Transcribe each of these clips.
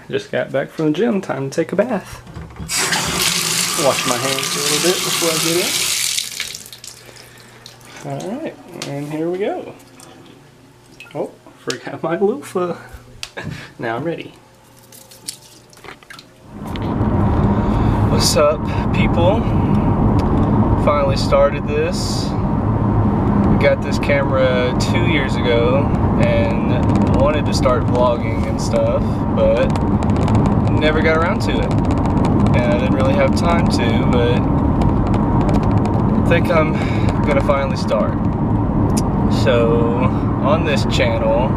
Just got back from the gym, time to take a bath. Wash my hands a little bit before I get in. Alright, and here we go. Oh, forgot my loofah. Now I'm ready. What's up, people? Finally started this. We got this camera 2 years ago and wanted to start vlogging and stuff, but never got around to it. And I didn't really have time to, but I think I'm gonna finally start. So, on this channel,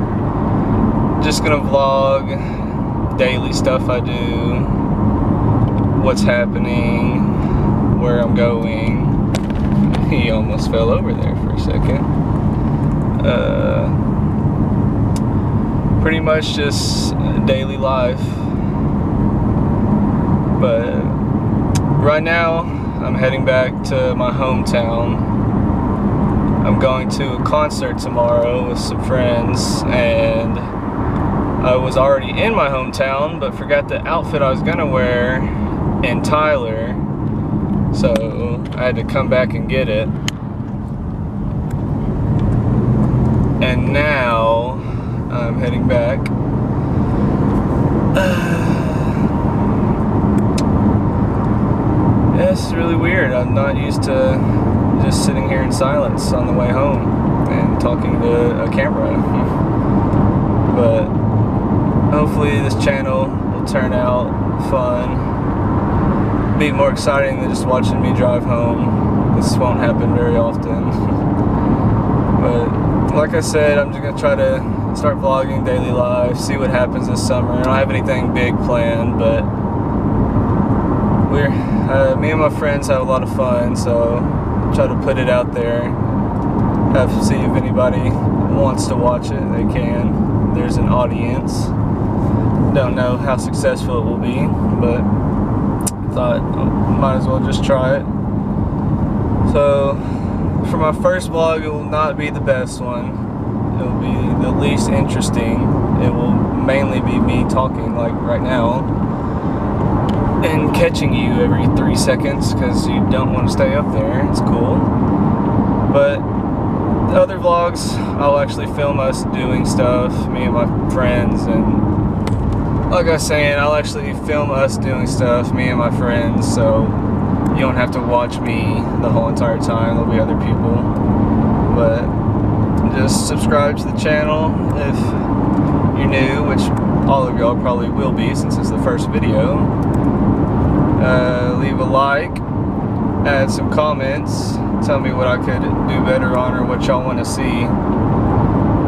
just gonna vlog daily stuff I do, what's happening, where I'm going. He almost fell over there for a second. Pretty much just daily life. But right now, I'm heading back to my hometown. I'm going to a concert tomorrow with some friends, and I was already in my hometown, but forgot the outfit I was gonna wear in Tyler, so I had to come back and get it. And now I'm heading back. Yeah, it's really weird. I'm not used to just sitting here in silence on the way home and talking to a camera. But hopefully this channel will turn out fun. Be more exciting than just watching me drive home. This won't happen very often. But like I said, I'm just gonna try to start vlogging daily life, see what happens this summer. I don't have anything big planned, but me and my friends have a lot of fun, so try to put it out there. See if anybody wants to watch it, they can. There's an audience. Don't know how successful it will be, but thought might as well just try it. So for my first vlog, it will not be the best one. It will be the least interesting. It will mainly be me talking like right now and catching you every 3 seconds because you don't want to stay up there. It's cool. But the other vlogs, I'll actually film us doing stuff, me and my friends, and like I was saying, I'll actually film us doing stuff, me and my friends, so you don't have to watch me the whole entire time. There'll be other people. But just subscribe to the channel if you're new, which all of y'all probably will be since it's the first video. Leave a like, add some comments, tell me what I could do better on or what y'all want to see,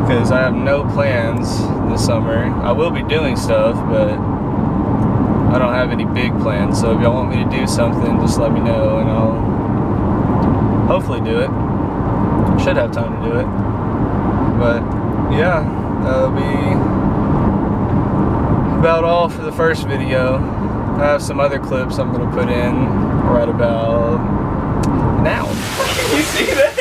because I have no plans this summer. I will be doing stuff, but I don't have any big plans, so if y'all want me to do something, just let me know and I'll hopefully do it. Should have time to do it. But yeah, that'll be about all for the first video. I have some other clips I'm gonna put in right about now. Can you see that?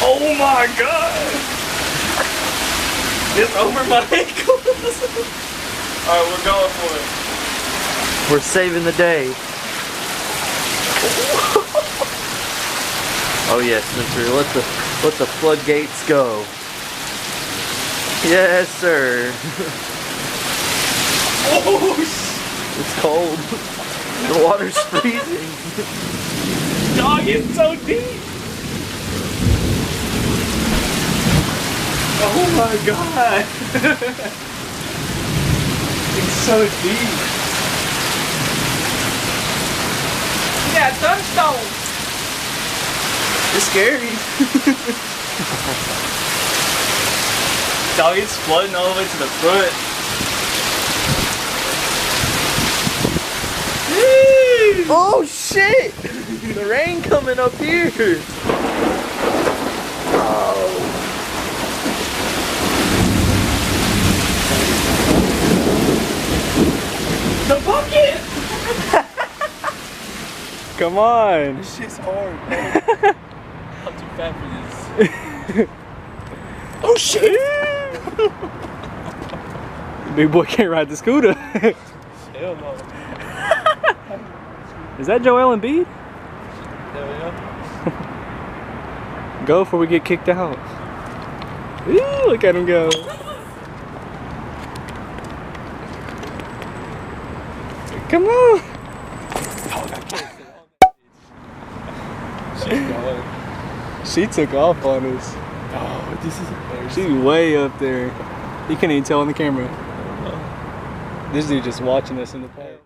Oh my god! It's over my ankles. Alright, we're going for it. We're saving the day. Oh yes, Spencer, let the floodgates go. Yes, sir. Oh, it's cold. The water's freezing. Dog, it's so deep. Oh my god. It's so deep. Yeah, sunstone. It's scary. Dog, it's flooding all the way to the foot. Oh shit! The rain coming up here. Oh. The bucket! Come on. This shit's hard, man. I'm too fat for this. Oh shit! Big boy can't ride the scooter. Hell no. Is that Joel Embiid? Hell yeah. Go before we get kicked out. Ooh, look at him go. Come on. She took off on us. Oh, this is embarrassing. She's way up there. You can't even tell on the camera. This dude just watching us in the park.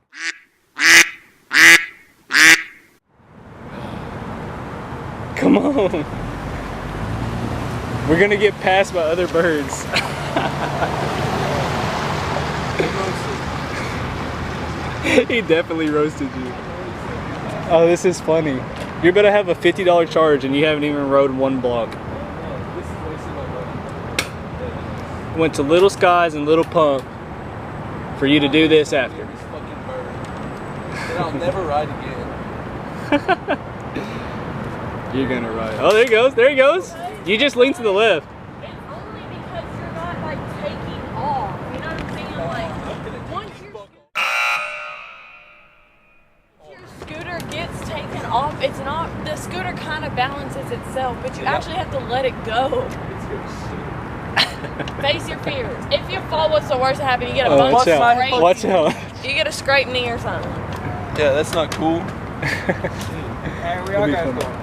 Come on. We're gonna get passed by other birds. He definitely roasted you. Oh, this is funny. You're about to have a $50 charge and you haven't even rode one block. Went to Little Skies and Little Pump for you to do this after. This fucking bird. And I'll never ride again. You're gonna ride. Oh, there he goes. There he goes. You just lean to the left. It's only because you're not like taking off. You know what I'm saying? Like once your scooter gets taken off, it's not the scooter kind of balances itself, but you actually have to let it go. Face your fears. If you fall, what's the worst that happen? You get a bump. Watch out. Scrape. Watch out. You get a scrape knee or something. Yeah, that's not cool. Hey, where y'all guys going?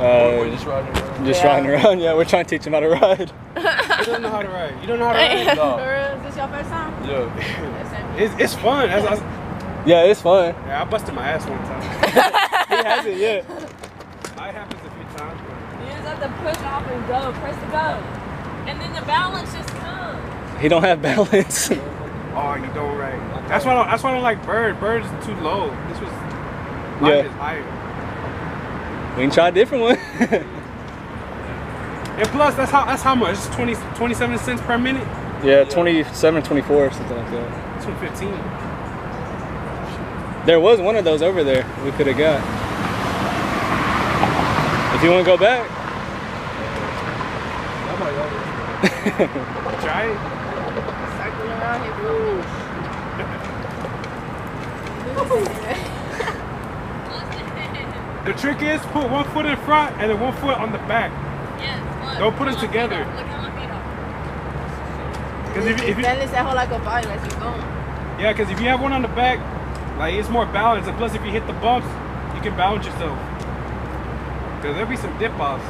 We're just riding around. Just riding around. Yeah, we're trying to teach him how to ride. You don't know how to ride. You don't know how to ride? No. Is this your first time? Yeah. It's fun. Yeah, it's fun. Yeah, I busted my ass one time. He hasn't yet. It happens a few times, but You just have to push off and go. Press the go. And then the balance just comes. He don't have balance. oh, you don't right. That's why I don't like bird. Bird is too low. This was mine is higher. We can try a different one. And plus, that's how much? It's 27 cents per minute. Yeah, 27, 24 or something like that. 2.15. There was one of those over there we could have got. If you want to go back. Try it. Circling around here, The trick is put one foot in front and then one foot on the back. Yes, look. Don't put it together. Look how my feet are. Because if you yeah, because if you have one on the back, like it's more balanced, and plus if you hit the bumps, you can balance yourself. Because there'll be some dip offs.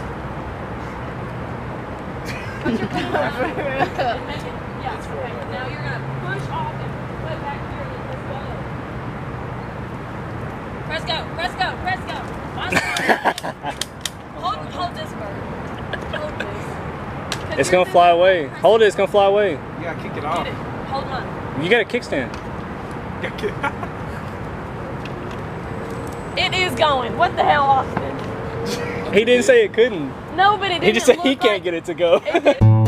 Put your foot over here. And make it, yeah, okay. Now you're going to push off and put back here and let's go. Press go, press go, press go. Hold this bird. Hold this. It's going to fly away. Hold it, it's going to fly away. You gotta kick it off. Get it. Hold on. You got a kickstand. It is going. What the hell, Austin? He didn't say it couldn't. No, but it didn't. He just said he look can't like get it to go. it didn't